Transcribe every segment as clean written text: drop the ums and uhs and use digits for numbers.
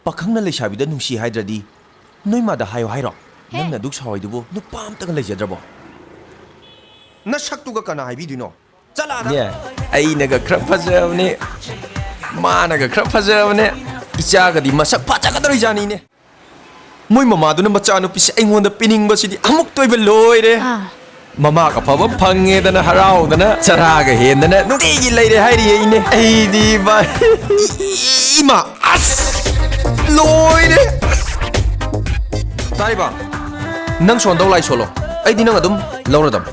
pakhang na lesabi da nungsi haidradi noi ma da hayo hairo nang na duk sawai dubo nu pam ta lejadrabo na saktu ga kana haibi dino chala da ne ai naga krap fajawne ma naga krap fajawne icha ga di masak pacha ga dori jani ne moi mama du na macha nu pis aingon da pining ba sidi amuk toiba loire mama ka phaba phange da na harau da na chara ga hen da na nuti gi leire hairi ai ne ai di ba ima as loire tai ba nang son dau lai solo ai di nang adum lauradam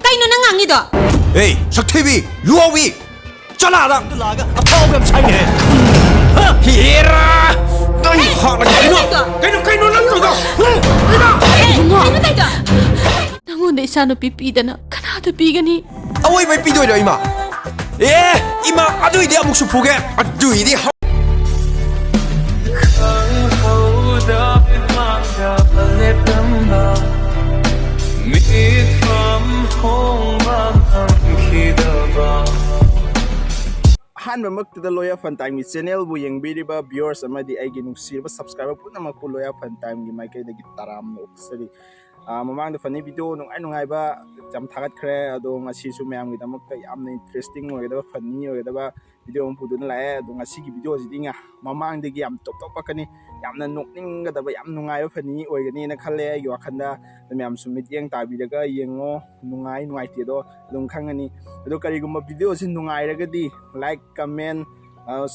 kai no nang angi do hey sakthebi luawi chala da laga aphau gam sai ne hira dai ha na kai no nang do kai nangonda isano pipidana kanada pigani awai mai pidoi do ima ima adui di amuk su phuge adui di ꯑꯍꯥꯟꯕꯃꯛꯇꯗ ꯂꯣꯌꯔ fun ꯇꯥꯏꯝꯒꯤ ꯆꯦꯅꯦꯜꯕꯨ ꯌꯦꯡꯕꯤꯔꯤꯕ viewers ꯑꯃꯗꯤ ꯑꯩꯒꯤ ꯅꯨꯡꯁꯤꯔꯕ subscriber ꯄꯨꯝꯅꯃꯛꯄꯨ lawyer fun ꯇꯥꯏꯝꯒꯤ ꯃꯥꯏꯀꯩꯗꯒꯤ ꯇꯔꯥꯝꯅ ꯑꯣꯛꯆꯔꯤ ꯃꯃꯥꯡꯗ ꯐꯅꯤ ꯚꯤꯗꯤꯑꯣ ꯅꯨꯡꯉꯥꯏꯕ ꯌꯥꯝ ꯊꯥꯒꯠꯈ꯭ꯔꯦ ꯑꯗꯣ ꯉꯁꯤꯁꯨ ꯃꯌꯥꯝꯒꯤꯗꯃꯛꯇ ꯌꯥꯝꯅ ꯏꯟꯇꯔꯦꯁꯇꯤꯡ ꯑꯣꯏꯒꯗꯕ ꯐꯅꯤ ꯑꯣꯏꯒꯗꯕ ꯚꯤꯗꯤꯑꯣ ꯑꯃ ꯄꯨꯗꯨꯅ ꯂꯥꯛꯑꯦ ꯑꯗꯣ ꯉꯁꯤꯒꯤ ꯚꯤꯗꯤꯑꯣꯁꯤꯗꯤ ꯃꯃꯥꯡꯗꯒꯤ ꯌꯥꯝ ꯇꯣꯞ ꯇꯣꯞꯄꯛꯀꯅꯤ ꯌꯥꯝꯅ ꯅꯣꯛꯅꯤꯡꯒꯗꯕ ꯌꯥꯝ ꯅꯨꯡꯉꯥꯏꯕ ꯐꯅꯤ ꯑꯣꯏꯒꯅꯤꯅ ꯈꯜꯂꯦ ꯑꯩꯒꯤ ꯋꯥꯈꯜꯗ ꯃꯌꯥꯝꯁꯨ ꯃꯤꯠꯌꯦꯡ ꯇꯥꯕꯤꯔꯒ ꯌꯦꯡꯉꯣ ꯅꯨꯡꯉꯥꯏ ꯅꯨꯡꯉꯥꯏꯇꯦꯗꯣ ꯑꯗꯨꯝ ꯈꯪꯒꯅꯤ ꯑꯗꯣ ꯀꯔꯤꯒꯨꯝꯕ ꯚꯤꯗꯤꯑꯣꯁꯤ ꯅꯨꯡꯉꯥꯏꯔꯒꯗꯤ ꯂꯥꯏꯛ ꯀꯃꯦꯟ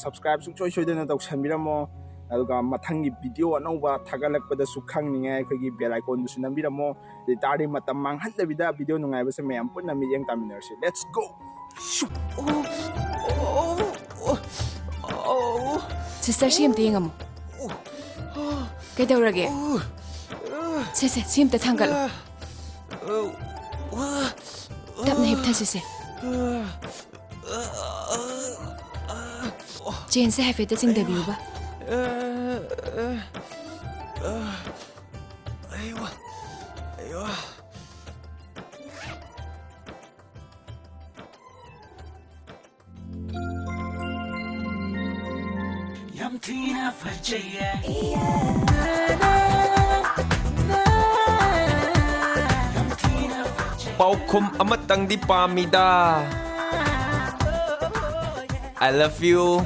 ꯁꯕꯁꯀ꯭ꯔꯥꯏꯕ ꯁꯨꯡꯁꯣꯏ ꯁꯣꯏꯗꯅ ꯇꯧꯁꯟꯕꯤꯔꯝꯃꯣ ꯑꯗꯨꯒ ꯃꯊꯪꯒꯤ ꯚꯤꯗꯤꯑꯣ ꯑꯅꯧꯕ ꯊꯥꯒꯠꯂꯛꯄꯗꯁꯨ ꯈꯪꯅꯤꯡꯉꯥꯏ ꯑꯩꯈꯣꯏꯒꯤ ꯕꯦꯜ ꯑꯥꯏꯀꯣꯟꯗꯨꯁꯨ ꯅꯝꯕꯤꯔꯝꯃꯣ ꯑꯗꯨ ꯇꯥꯔꯗꯤ ꯃꯇꯝ ꯃꯥꯡꯍꯟꯗꯕꯤꯗ ꯚꯤꯗꯤꯑꯣ ꯅꯨꯡꯉꯥꯏꯕꯁꯦ ꯃꯌꯥꯝ ꯄꯨꯟꯅ ꯃꯤꯠꯌꯦꯡ ꯇꯥꯃꯤꯟꯅꯔꯁꯤ let's go sister si amta yengamo kaidaurage se si amta thangalo tapna hip thasi se chen se hafe ta sing da biuba aywa Tina Fajaya paukhum amatang di pamida I love you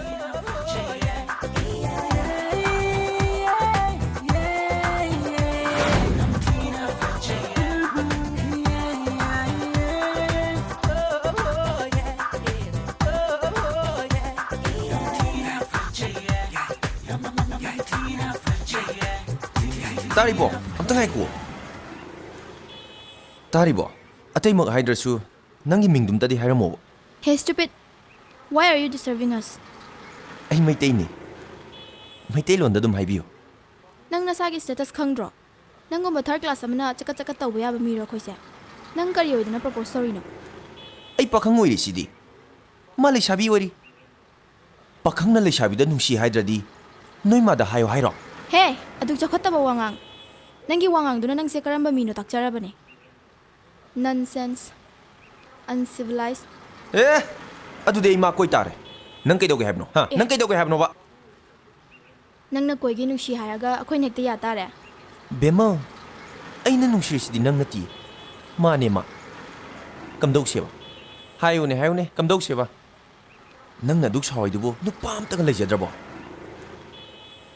Taribo, amta ngai ko. Taribo, atay mag haidrasu, nangi mingdum tadi hairamo. Hey stupid, why are you disturbing us? Ay may tay ni. May tay lon da dum haibiyo. Nang nasagi status khangdro. Nang gumba third class amana chaka tawba yaba miro khoise. Nang kari oidana propose story no. Ay pakhang oiri sidi. Malay sabi ori. Pakhang na lay sabi da nungsi haidradi. Noi ma da hayo hairo. Hey, aduk chakhotaba wangang. Nangi wangang duna nang se karamba mino takcharabane. Nonsense. Uncivilized. Adu de ima koi tare. Nang kay doge habno. Ha, nang kay doge habno ba? Nang na koigi nungsi haraga akoy nekta ya tare. Bema. Ay na nungsi sidi nang nati. Ma ne ma. Kamdog siya ba? Hayo ne. Kamdog siya ba? Nang naduk sawai dubo, nupam taga lejadrabo.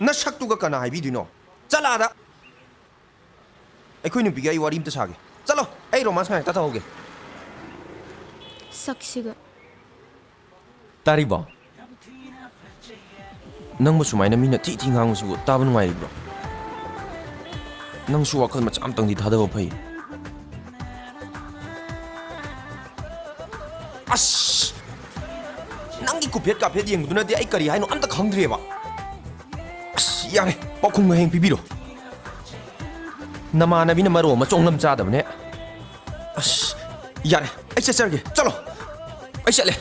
Nasaktu ga kana haibi dino. Chala da. ꯑꯩꯈꯣꯏ ꯅꯨꯄꯤꯒ ꯑꯩ ꯋꯥꯔꯤ ꯑꯝꯇ ꯁꯥꯒꯦ ꯆꯠꯂꯣ ꯑꯩ romance ꯉꯥꯏ ꯇꯥꯊꯣꯛꯍꯧꯒꯦ ꯁꯛꯁꯤꯒ ꯇꯥꯔꯤꯕꯣ ꯅꯪꯕꯨ ꯁꯨꯃꯥꯏꯅ ꯃꯤꯅ ꯊꯤ ꯉꯥꯡꯕꯁꯤꯕꯨ ꯇꯥꯕ ꯅꯨꯡꯉꯥꯏꯔꯤꯕ꯭ꯔꯣ ꯅꯪꯁꯨ ꯋꯥꯈꯜ ꯃꯆꯥ ꯑꯃꯇꯪꯗꯤ ꯊꯥꯗꯕ ꯐꯩ ꯑꯁ ꯅꯪꯒꯤ ꯀꯨꯐꯦꯠ ꯀꯥꯐꯦꯠ ꯌꯦꯡꯕꯗꯨꯅꯗꯤ ꯑꯩ ꯀꯔꯤ ꯍꯥꯏꯅꯣ ꯑꯝꯇ ꯈꯪꯗ꯭ꯔꯦꯕ ꯑꯁ ꯌꯥꯔꯦ ꯄꯥꯎꯈꯨꯝꯒ ꯍꯌꯦꯡ ꯄꯤꯕꯤꯔꯣ ꯅꯃꯥꯟꯅꯕꯤꯅ ꯃꯔꯣ ꯑꯃ ꯆꯣꯡꯂꯝ ꯆꯥꯗꯕꯅꯦ ꯑꯁ ꯌꯥꯔꯦ ꯑꯩ ꯆꯠꯆꯔꯒꯦ ꯆꯠꯂꯣ ꯑꯩ ꯆꯠꯂꯦ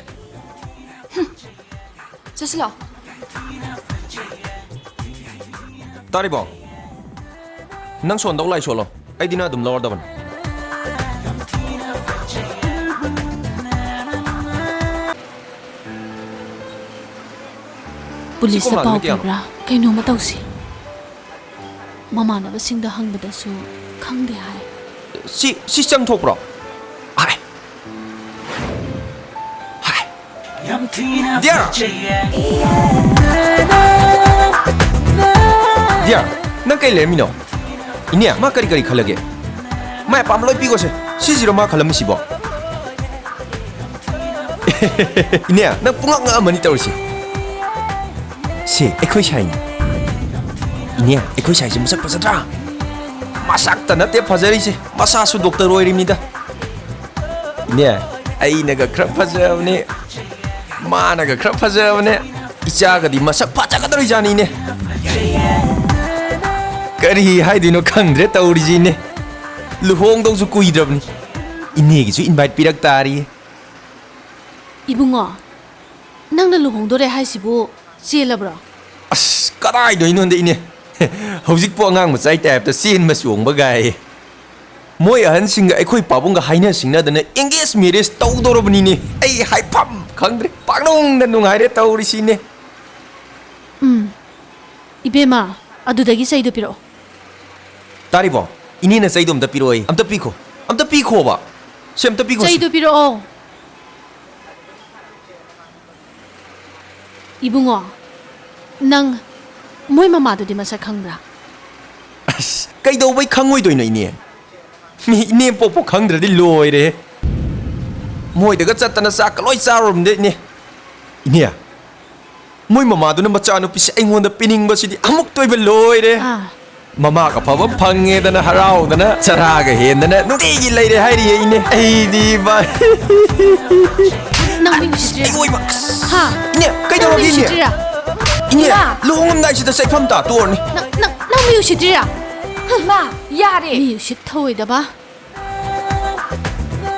ꯆꯠꯁꯤꯂꯣ ꯇꯥꯔꯤꯕꯣ ꯅꯪ ꯁꯣꯟꯗꯧ ꯂꯥꯏ ꯁꯣꯜꯂꯣ ꯑꯩꯗꯤ ꯅꯪ ꯑꯗꯨꯝ ꯂꯧꯔꯗꯕꯅꯤ ꯄꯨꯂꯤꯁꯇ ꯄꯥꯎ ꯄꯤꯕ꯭ꯔꯥ ꯀꯩꯅꯣꯝꯃ ꯇꯧꯁꯤ ꯃꯃꯥꯟꯅꯕꯁꯤꯡꯗ ꯍꯪꯕꯗꯁꯨ ꯈꯪꯗꯦ ꯍꯥꯏ ꯁꯤ ꯆꯪꯊꯣꯛꯄ꯭ꯔꯣ ꯍꯥꯏ ꯍꯥꯏ Yum Tina Dear. Fajaya. Dear, nang kay lermino ine ma kari kari khalage ma pamloi pigose sisiro ma khalamsibo ine nang pungak nga mani tawsi si ekoi sai ine ekoi sai masak pasatra masak ta nate phajari se masa su doctor oirimni da ine ai naga khra phajavne ma naga khra phajavne icha ga di masak phajaga dori jani ne kari haidino khangdre tawriji ne luhong dong su kuidrabni ine gi su invite pirak tari 이붕어 낭나 루홍도래 하시고 지엘라브라 as karai do inonde ine hojik po angang macai tap ta sin masung bagai moi ahan singa ekhoi pabung ga haina singna dana engage marriage tawdorobni ne ai hai pham khangdre pangnong na nungai re tawri sine 이베마 아두다기 사이도 피로 taribo ini na saidom da piroi amta piko ba sem ta piko 사이도 피로 이붕어 낭 모이 마마도디 마사 캉브라 as kai do bai khangoi doina ine mi ine popo khangdra di loire moi daga chatana sa kaloi charom de ne ine moi mama do na macha no pis aingon da pining ba sidi amuk toiba loire 아 mama ka phaba phange dana harau dana chara ga hen dana nuti gi leire hairi ine ai di ba 낭미 시지라 ai oi ba 하 ine kai do 낭미 gi ne 시지라 ine lohongam dai sida sai pham ta tor ni 낭미 시지라 Ma, yare. 미 유시 터이다 봐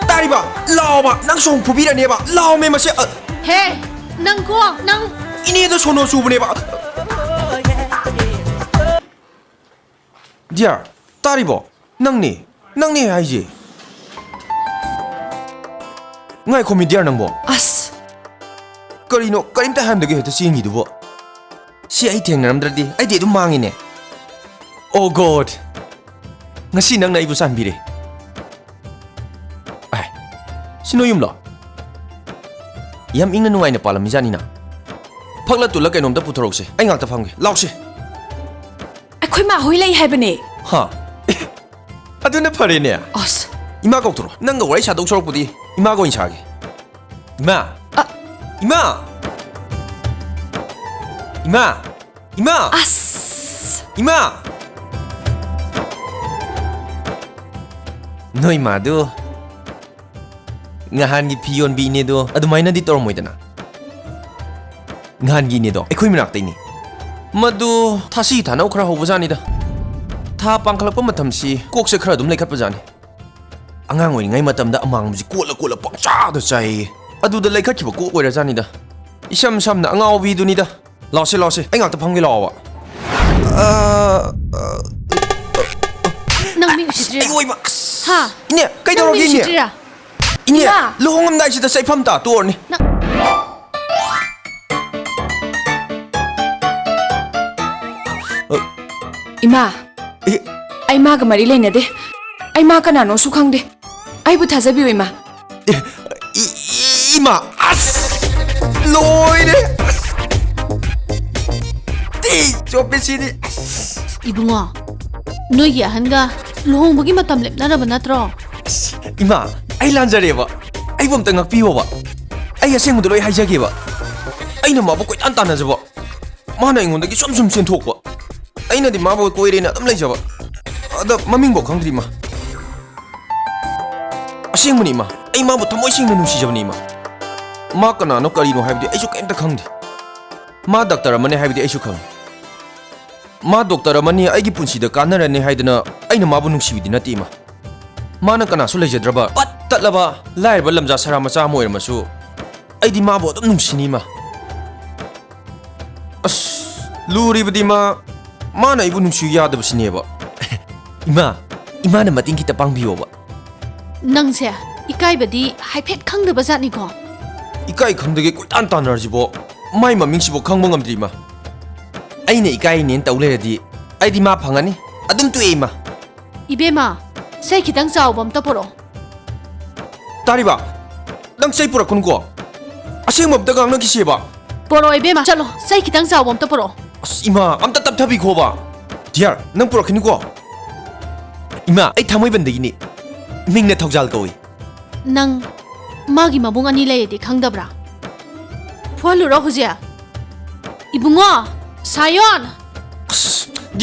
tari ba lao ba nang song phubi ra ne ba lao me ma se 헤 낭고 낭 ine da sono su ne ba dear tari bo nang ni ai ji ngai khomi dear nang bo As. karino karimta ham de ge ta singi du bo si ai theng nam dradi ai de du mangi ne oh god ngasi nang na ibu san bire ai sino yum lo yam ingna nuai na palam jani na phakla tu la kainom da puthorok se ai ngak ta phang ge law se Akhoi ma hoi lei hai bane. ha aduna phare ne As. ima kok tro nang ga wai sa dok sorok pudi ima go in sa ge ima ima ima ima As. ima noi ma do ngahan gi pion bi ne do adumai na di tor moi dana ngahan gi ne do ekhoi minak tai ni madu thasi thanau khara hobu jani da tha pangkhalak pa matham si kok se khara dum lekhat pa jani angang oi ngai matam da amang mu ji kola pangcha da chai adu da lekhat ki ba ko oira jani da isam sam na angau bi du ni da lause ai ngak ta phang ge law ba 낭미 ai 시지라 oi ma 하 ne kai do 낭미 gi ne 시지라 ine Ina. luhongam dai si da sai pham ta tor ni Ima. Eh, Ai ma ga mari leina de. Ai ma kana no su khang de. Ai bu thaja bi oi ma. ima as loire ti chope si di 이붕어 너희 아한가 루홍보기 마탐 랩나라바 나트로 ima ai lanjare ba ai bom tangak pi ba ai aseng mu loi haijage ba ai na ma bo koi tan tan na ba ma na ingon da gi som sen thok ba ai na di ma bo koi re na dam lai ja ba ada maming bo khang dri ma aseng mu ni ma ai ma bo thamoi sing na nu si ja ni ma ma kana no kari no hai bi ai su kem ta khang di ma doctor amane hai bi ai su khang ma doctor amani ai gi punsi da kanara ne hai dana ai na ma bo nu si bi di na ti ma mana kana su leje draba pat tatlaba lai ba lamja sara macha moir masu ai di ma bo dum nung sini ma as luri bdi ma mana ibu nung su ya da bisne ba ima na mating kita pang biyo ba 낭세 이까이바디 하이펫 캉드바 자니고 ikai khangdege ko tan tan rar ji bo mai ma ming si bo khang bangam dri ma ꯑꯩꯅ ꯏꯀꯥꯏꯅꯦꯅ ꯇꯧ ꯂꯩꯔꯗꯤ ꯑꯩꯗꯤ ꯃꯥ ꯐꯪꯉꯅꯤ ꯑꯗꯨꯝ ꯇꯣꯛꯑꯦ ꯏꯃꯥ ꯏꯕꯦꯝꯃ ꯆꯩ ꯈꯤꯇꯪ ꯆꯥꯎꯕ ꯑꯝꯇ ꯄꯨꯔꯛꯑꯣ ꯇꯥꯔꯤꯕ ꯅꯪ ꯆꯩ ꯄꯨꯔꯛꯀꯅꯨꯀꯣ ꯑꯁꯦꯡꯕ ꯑꯝꯇ ꯉꯥꯡꯅꯈꯤꯁꯦꯕ ꯄꯨꯔꯛꯑꯣ ꯏꯕꯦꯝꯃ ꯆꯠꯂꯣ ꯆꯩ ꯈꯤꯇꯪ ꯆꯥꯎꯕ ꯑꯝꯇ ꯄꯨꯔꯛꯑꯣ ꯑꯁ ꯏꯃꯥ ꯑꯝꯇ ꯇꯞꯊꯕꯤꯈꯣꯕ ꯗꯤꯌꯥꯔ ꯅꯪ ꯄꯨꯔꯛꯈꯤꯅꯨꯀꯣ 이마 ꯑꯩ ꯊꯥꯡꯃꯩꯕꯟꯗꯒꯤꯅꯤ ꯃꯤꯡꯅ ꯊꯧꯖꯥꯜ ꯀꯧꯏ ꯅꯪ 마기 마봉 아니 레이디 강다브라 푸알루라 호지야 이붕어 사연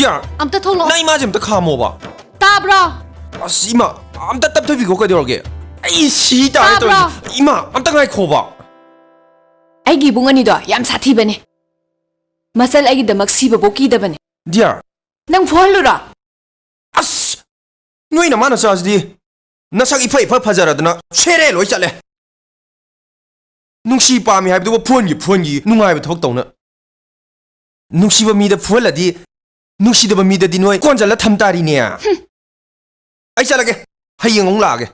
야 암따 톨로 나 이마 좀 더 가모봐 따브라 아씨 이마 암따 답답이고 가디오게 아이 시다 또 이마 암따 가이 코봐 ꯑꯩꯒꯤ ꯏꯕꯨꯡ ꯑꯅꯤꯗꯣ ꯌꯥꯝ ꯁꯥꯊꯤꯕꯅꯦ ꯃꯁꯜ ꯑꯩꯒꯤꯗꯃꯛ ꯁꯤꯕꯕꯧ ꯀꯤꯗꯕꯅꯦ ꯗꯤꯌꯥꯔ ꯅꯪ ꯐꯨꯍꯜꯂꯨꯔꯣ ꯑꯁ ꯅꯣꯏꯅ ꯃꯥꯅ ꯆꯥꯁꯤꯗꯤ ꯅꯁꯛ ꯏꯐ ꯏꯐ ꯐꯖꯔꯗꯅ ꯁꯦꯔꯦ ꯂꯣꯏ ꯆꯠꯂꯦ ꯅꯨꯡꯁꯤ ꯄꯥꯝꯃꯤ ꯍꯥꯏꯕꯗꯨꯕꯨ ꯐꯣꯟꯒꯤ ꯅꯨꯡꯉꯥꯏꯕ ꯊꯕꯛ ꯇꯧꯅ ꯅꯨꯡꯁꯤꯕ ꯃꯤꯗ ꯐꯨꯍꯜꯂꯗꯤ ꯅꯨꯡꯁꯤꯗꯕ ꯃꯤꯗꯗꯤ ꯅꯣꯏ ꯀꯣꯟꯖꯜꯂ ꯊꯝ ꯇꯥꯔꯤꯅꯦ ꯑꯩ ꯆꯠꯂꯒꯦ ꯍꯌꯦꯡ ꯑꯃꯨꯛ ꯂꯥꯛꯑꯒꯦ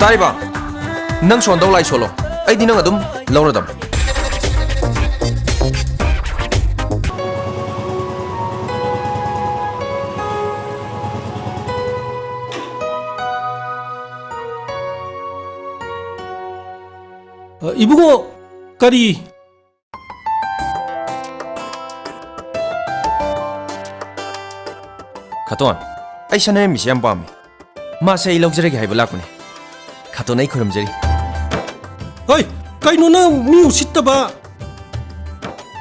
ꯇꯥꯔꯤꯕ ꯅꯪ ꯁꯣꯟꯗꯧ ꯂꯥꯏ ꯁꯣꯜꯂꯣ ꯑꯩꯗꯤ ꯅꯪ ꯑꯗꯨꯝ ꯂꯧꯔꯗꯝ 이붕어 까리 카톤 ꯑꯩ ꯁꯅꯔꯦ ꯃꯤꯁꯦ ꯌꯥꯝ ꯄꯥꯝꯃꯤ ꯃꯥꯁꯦ ꯑꯩ ꯂꯧꯖꯔꯒꯦ ꯍꯥꯏꯕ ꯂꯥꯛꯄꯅꯦ 카톤 ꯑꯩ ꯈꯨꯔꯨꯝꯖꯔꯤ 어이 까이노나 미 우시다바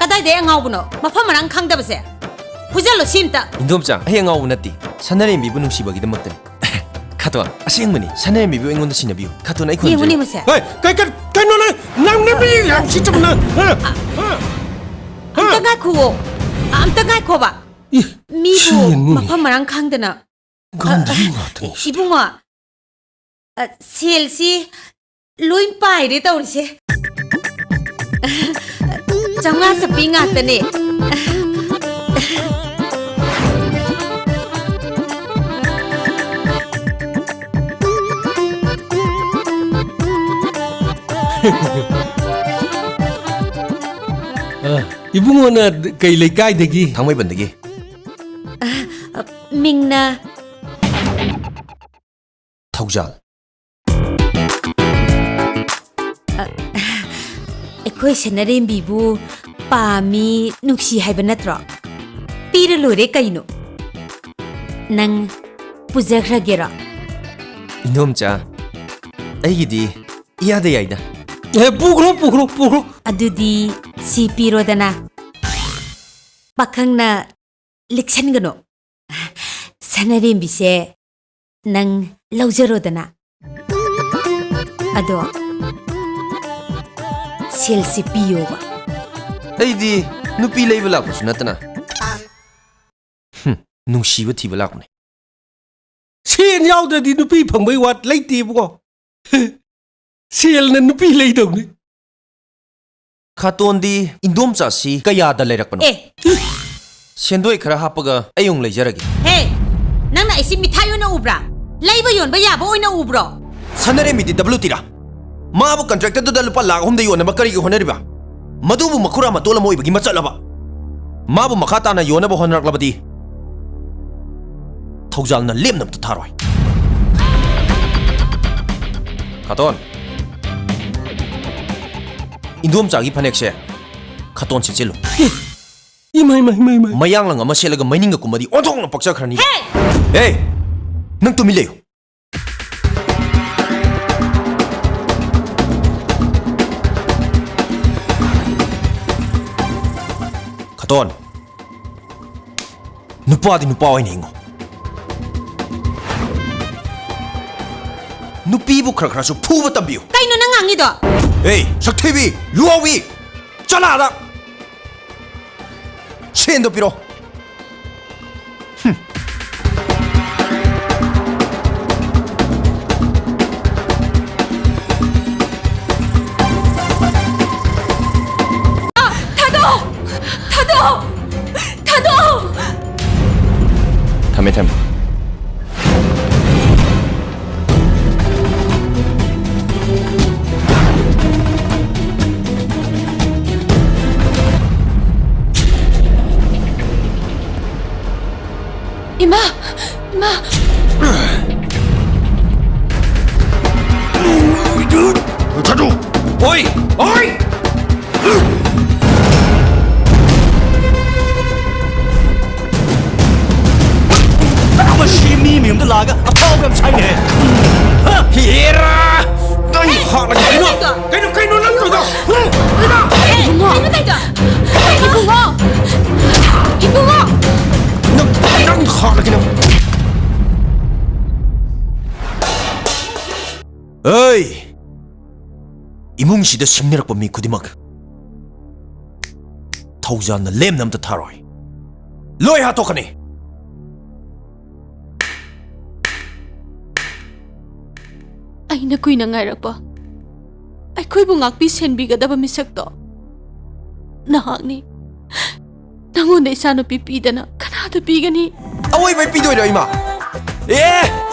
कदाइदे अंगावबनो मफम मरंग खंगदबसे फुजलो सिमता 인도엄짱 ꯑꯩ ꯑꯉꯥꯎꯕ ꯅꯠꯇꯦ ꯁꯅꯔꯦꯝꯕꯤꯕꯨ ꯅꯨꯡꯁꯤꯕꯒꯤꯗꯃꯛꯇꯅꯤ 카톤 ꯑꯁꯦꯡꯕꯅꯤ ꯁꯅꯔꯦꯝꯕꯤꯕꯨ ꯑꯩꯉꯣꯟꯗ ꯁꯤꯟꯅꯕꯤꯌꯨ 카톤 ꯑꯩ 예문이 ꯈꯨꯔꯨꯝꯖꯔꯤ 무세 어이 까이노나 남남이 양시점나 암따가 쿠고 암따가 코바 미부 मफम मरंग खंगदना 간다는 것 같아 이붕어 셀시 लोइन पाइरे तौरसे चंगा सपी ngaktane 이붕어나 그이 레이까이데기 탕마이번데기 मिंगना ꯊꯧꯖꯥꯜ ꯑꯩꯈꯣꯏ ꯁꯅꯔꯦꯝꯕꯤꯕꯨ ꯄꯥꯝꯃꯤ ꯅꯨꯡꯁꯤ ꯍꯥꯏꯕ ꯅꯠꯇ꯭ꯔꯣ ꯄꯤꯔ ꯂꯣꯏꯔꯦ ꯀꯩꯅꯣ ꯅꯪ ꯄꯨꯖꯈ꯭ꯔꯒꯦꯔꯣ 인도엄짱 ꯑꯩꯒꯤꯗꯤ 이야다 야이다 에 뿌그러 ꯑꯗꯨꯗꯤ ꯁꯤ ꯄꯤꯔꯣꯗꯅ ꯄꯥꯈꯪꯅ ꯂꯤꯛꯁꯟꯒꯅꯣ ꯁꯅꯔꯦꯝꯕꯤꯁꯦ ꯅꯪ ꯂꯧꯖꯔꯣꯗꯅ ꯑꯗꯣ ꯁꯦꯜꯁꯤ ꯄꯤꯌꯣꯕ ꯑꯩꯗꯤ ꯅꯨꯄꯤ ꯂꯩꯕ ꯂꯥꯛꯄꯁꯨ ꯅꯠꯇꯅ ꯅꯨꯡꯁꯤꯕ ꯊꯤꯕ ꯂꯥꯛꯄꯅꯦ ꯁꯦꯟ ꯌꯥꯎꯗ꯭ꯔꯗꯤ ꯅꯨꯄꯤ ꯐꯪꯕꯩ ꯋꯥꯠ ꯂꯩꯇꯦꯕꯀꯣ ꯁꯦꯜꯅ ꯅꯨꯄꯤ ꯂꯩꯗꯧꯅꯤ 카톤ꯗꯤ 인도엄चाꯁꯤ ꯀꯌꯥꯗ ꯂꯩꯔꯛꯄꯅꯣ ꯑꯦ ꯁꯦꯟꯗꯣꯏ ꯈꯔ ꯍꯥꯞꯄꯒ ꯑꯩ ꯑꯃꯨꯛ ꯂꯩꯖꯔꯒꯦ ꯍꯦ ꯅꯪꯅ ꯑꯩꯁꯤ ꯃꯤꯊꯥꯏ ꯑꯣꯏꯅ ꯎꯕ꯭ꯔꯥ ꯂꯩꯕ ꯌꯣꯟꯕ ꯌꯥꯕ ꯑꯣꯏꯅ ꯎꯕ꯭ꯔꯣ ꯁꯅꯔꯦꯝꯕꯤꯗꯤ WT라 마부 컨트랙터ꯗꯨꯗ ꯂꯨꯄꯥ ꯂꯥꯛ 3ꯗ ꯌꯣꯟꯅꯕ ꯀꯔꯤꯒꯤ ꯍꯣꯠꯅꯔꯤꯕ ꯃꯗꯨꯕꯨ ꯃꯈꯨꯔꯥ ꯃꯇꯣꯜ ꯑꯃ ꯑꯣꯏꯕꯒꯤ ꯃꯆꯠꯂꯕ 마부 ꯃꯈꯥ ꯇꯥꯅ ꯌꯣꯟꯅꯕ ꯍꯣꯠꯅꯔꯛꯂꯕꯗꯤ ꯊꯧꯖꯥꯜꯅ ꯂꯦꯝꯅꯕꯇ ꯊꯥꯔꯣꯏ 카톤 인도엄चाꯒꯤ ꯐꯅꯦꯛꯁꯦ 카톤 ꯁꯦꯠꯆꯤꯜꯂꯨ 이마이 ꯃꯌꯥꯡꯂꯪ ꯑꯃ ꯁꯦꯠꯂꯒ ꯃꯩꯅꯤꯡꯒ ꯀꯨꯝꯃꯗꯤ ꯑꯣꯟꯊꯣꯛꯅ ꯄꯛꯆꯈ꯭ꯔꯅꯤ ꯍꯦ ꯅꯪ ꯇꯨꯃꯤꯟ ꯂꯩꯌꯨ 카톤 누빠디 누빠 어이네 잉어 누삐부 크라크라수 푸부 땀비유 ꯀꯩꯅꯣ ꯅꯪ ꯉꯥꯡꯉꯤꯗꯣ 에이 석태비 루아위 쩌라라 챈도 삐로 타도 담에 ꯏꯃꯥ ꯊꯥꯗꯣ ꯑꯣꯏ ꯑꯣꯏ ꯃꯁꯤ ꯃꯤ ꯃꯌꯨꯝꯗ ꯂꯥꯛꯑꯒ ꯑꯐꯥꯎꯕ ꯌꯥꯝ ꯁꯥꯏꯅꯦ ꯍꯦꯔꯥ ꯅꯪ ꯍꯥꯠꯂꯒ ꯀꯩꯅꯣ ꯅꯪ ꯇꯧꯗꯣ 이붕어 이붕어 ꯅꯪ ꯍꯥꯠꯂꯒ ꯑꯩ 이뭉시ꯗ 싱내락법 미 구디막ꯊꯧꯖꯥꯟꯅ ꯂꯦꯝꯅ ꯑꯝꯇ ꯊꯥꯔꯣꯏ ꯂꯣꯏ ꯍꯥꯠꯇꯣꯛꯀꯅꯤ ꯑꯩꯅ ꯀꯨꯏꯅ ꯉꯥꯏꯔꯛꯄ ꯑꯩꯈꯣꯏꯕꯨ ꯉꯥꯛꯄꯤ ꯁꯦꯟꯕꯤꯒꯗꯕ ꯃꯤꯁꯛꯇꯣ ꯅꯍꯥꯛꯅꯤ ꯅꯪꯉꯣꯟꯗ ꯏꯆꯥꯅꯨꯄꯤ ꯄꯤꯗꯅ ꯀꯅꯥꯗ ꯄꯤꯒꯅꯤ ꯑꯋꯣꯏꯕꯩ ꯄꯤꯗꯣꯏꯔꯣ ꯏꯃꯥ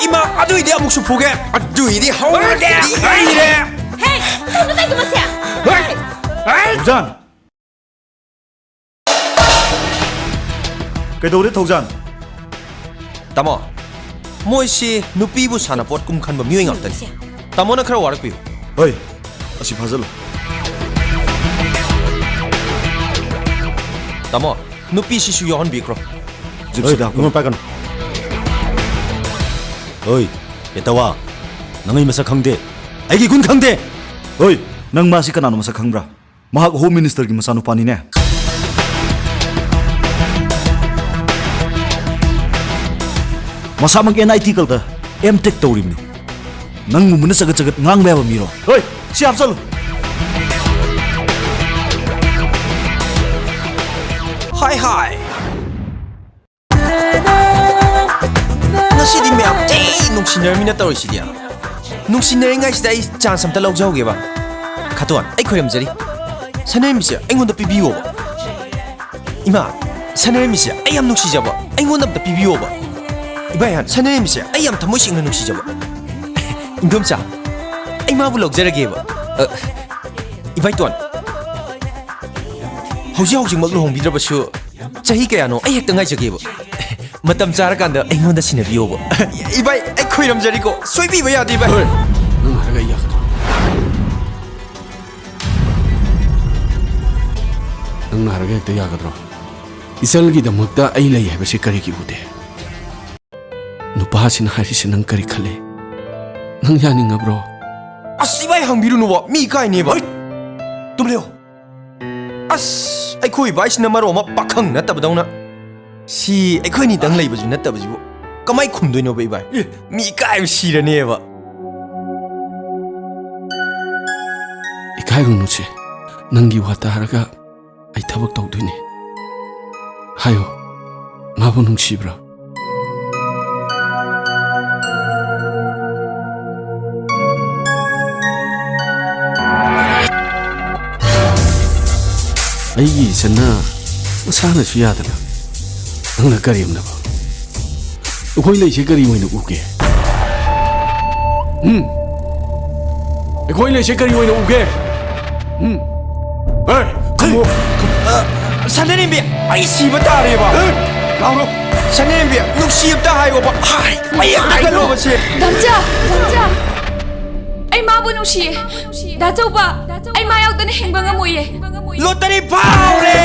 이마 아두이디 아묵수 보게 아두이디 하오게 이래 헤이 너도 나이도 마세요 ꯊꯧꯖꯥꯟ ꯀꯩꯗꯧꯔꯦ ꯊꯧꯖꯥꯟ ꯇꯥꯃꯣ ꯃꯣꯏꯁꯤ ꯅꯨꯄꯤꯕꯨ ꯁꯥꯟꯅꯄꯣꯠ ꯀꯨꯝꯈꯟꯕ ꯃꯤꯑꯣꯏ ꯉꯥꯛꯇꯅꯤ ꯇꯥꯃꯣꯅ ꯈꯔ ꯋꯥꯔꯛꯄꯤꯌꯨ ꯍꯣꯏ ꯑꯁꯤ ꯐꯥꯖꯜꯂꯣ ꯇꯥꯃꯣ ꯅꯨꯄꯤꯁꯤꯁꯨ ꯌꯥꯎꯍꯟꯕꯤꯈ꯭ꯔꯣ ꯖꯤꯞꯁꯤꯗ ꯏꯉꯣꯟ ꯄꯥꯏꯒꯅꯨ 어이, 얘따와, 너의 마사 강대, 아기 군 강대. ꯍꯣꯏ ꯅꯪ ꯃꯥꯁꯤ ꯀꯅꯥꯅꯣ ꯃꯁꯛ ꯈꯪꯕ꯭ꯔꯥ ꯃꯍꯥꯛ ꯍꯣꯝ ꯃꯤꯅꯤꯁꯇꯔꯒꯤ ꯃꯆꯥꯅꯨꯄꯥꯅꯤꯅꯦ 마사막 NIT걸다, M.Tech 떠오립니. 넌 무문에 쩌긋쩌긋 낭매와 미로. ꯍꯣꯏ ꯁꯤ ꯍꯥꯞꯆꯜꯂꯨ 하이 하이 ngasi디 mayam ti nungsinarmina tawrisidia nungsinaringaysidai ai chance amta lawjawgeba khaton ai khoyamjari sanarmisi aingonda pibiyoba ima sanarmisi ai yam nungsijaba aingonda amta pibiyoba ibayan sanarmisi ai yam thamoi singna nungsijaba ingomcha ai mabu lawjarageba ibaiton hौजिक लुहोंबीद्रबसु चाही कयानो आई हेक्ता ngaijageba matam charakanda aingonda sinabiyoba ibai ai khoiramjariko soibiba yadi bai nang haraga yakdo nang haraga hekta yagadro isalgi damakta ai lei habasi kari ki ude nupa sin harisi nang kari khale nang yaninga bro asibai hangbiru no mi kai ne ba tumleo as ai khoi bai sin maro ma pakhang na tabdawna si ai khoi ni dang leiba ju na tabjibu kamai khumdoi no bai bai mi kai sirane ba ikai runuche nangi wata haraga ai thabak tawduni hayo mabu nungsibra ꯑꯩꯒꯤ ꯏꯆꯟꯅ ꯃꯁꯥꯅꯁꯨ ꯌꯥꯗꯅ ꯅꯪꯅ ꯀꯔꯦꯝꯅꯕ ꯑꯩꯈꯣꯏ ꯂꯩꯁꯦ ꯀꯔꯤ ꯑꯣꯏꯅ ꯎꯒꯦ ꯑꯩꯈꯣꯏ ꯂꯩꯁꯦ ꯀꯔꯤ ꯑꯣꯏꯅ ꯎꯒꯦ khamo sanarembi ai siba tareba lauro sanarembi nuksibta hayoba hai ai akalo base 남자 ꯑꯩ ꯃꯥꯕꯨ ꯅꯨꯡꯁꯤꯌꯦ ꯗꯥꯆꯧꯕ ꯑꯩ ꯃꯥ ꯌꯥꯎꯗꯅ ꯍꯤꯡꯕ ꯉꯝꯃꯣꯏꯌꯦ lottery power